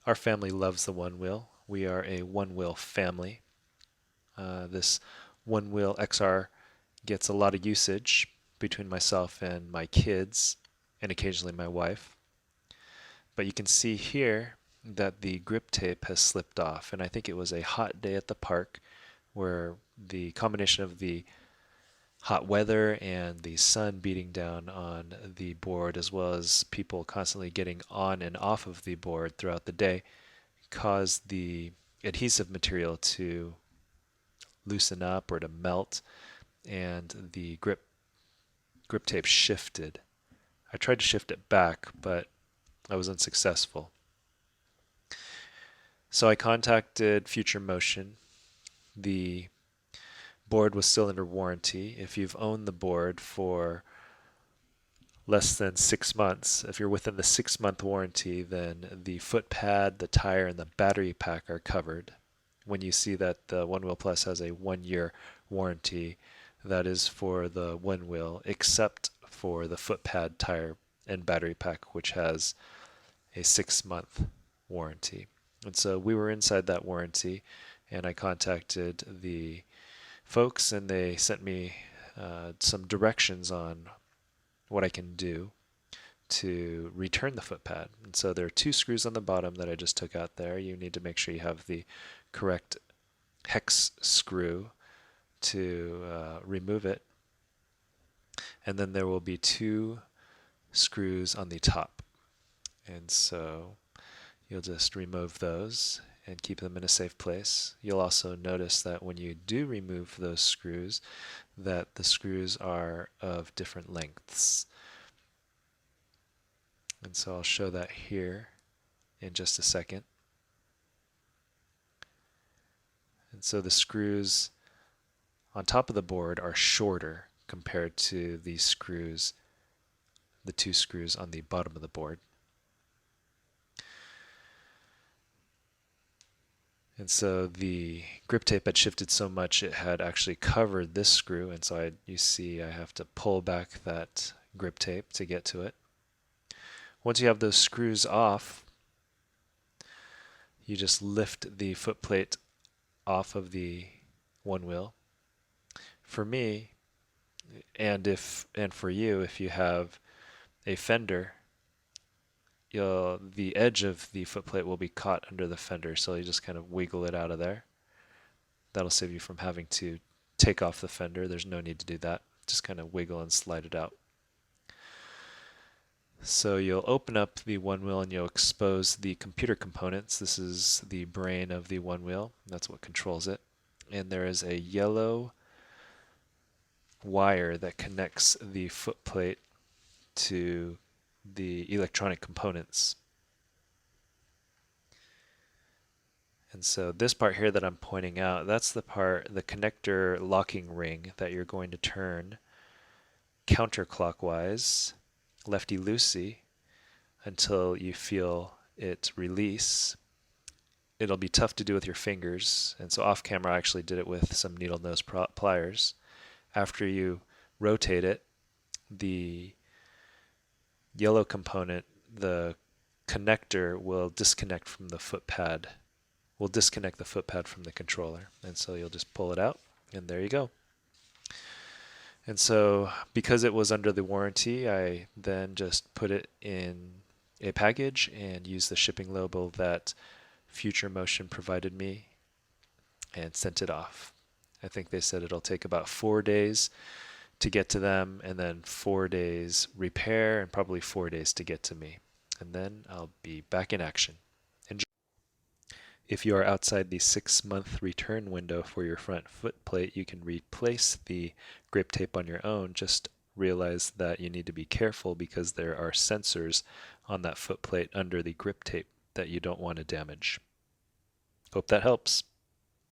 Our family loves the Onewheel. We are a Onewheel family. This Onewheel XR gets a lot of usage between myself and my kids, and occasionally my wife. But you can see here that the grip tape has slipped off, and I think it was a hot day at the park where the combination of the hot weather and the sun beating down on the board, as well as people constantly getting on and off of the board throughout the day, caused the adhesive material to loosen up or to melt, and the grip tape shifted. I tried to shift it back, but I was unsuccessful. So I contacted Future Motion. The board was still under warranty. If you've owned the board for less than 6 months, if you're within the 6 month warranty, then the foot pad, the tire, and the battery pack are covered. When you see that the Onewheel Plus has a 1 year warranty, that is for the Onewheel, except for the foot pad, tire, and battery pack, which has a 6 month warranty. And so we were inside that warranty, and I contacted the folks, and they sent me some directions on what I can do to return the foot pad. And so there are two screws on the bottom that I just took out there. You need to make sure you have the correct hex screw to remove it. And then there will be two screws on the top. And so you'll just remove those and keep them in a safe place. You'll also notice that when you do remove those screws, that the screws are of different lengths. And so I'll show that here in just a second. And so the screws on top of the board are shorter compared to the screws, the two screws on the bottom of the board. And so the grip tape had shifted so much it had actually covered this screw, and so you see I have to pull back that grip tape to get to it. Once you have those screws off, you just lift the foot plate off of the Onewheel. For me, and for you, if you have a fender, the edge of the footplate will be caught under the fender, so you just kind of wiggle it out of there. That'll save you from having to take off the fender. There's no need to do that. Just kind of wiggle and slide it out. So you'll open up the Onewheel and you'll expose the computer components. This is the brain of the Onewheel. That's what controls it. And there is a yellow wire that connects the footplate to the electronic components. And so this part here that I'm pointing out, that's the part, the connector locking ring that you're going to turn counterclockwise, lefty-loosey, until you feel it release. It'll be tough to do with your fingers, and so off camera I actually did it with some needle nose pliers. After you rotate it, the yellow component, the connector, will disconnect from the foot pad. Will disconnect the foot pad from the controller, and so you'll just pull it out, and there you go. And so because it was under the warranty, I then just put it in a package and used the shipping label that Future Motion provided me and sent it off. I think they said it'll take about 4 days to get to them, and then 4 days repair, and probably 4 days to get to me. And then I'll be back in action. Enjoy. If you are outside the 6 month return window for your front foot plate, you can replace the grip tape on your own. Just realize that you need to be careful because there are sensors on that foot plate under the grip tape that you don't want to damage. Hope that helps.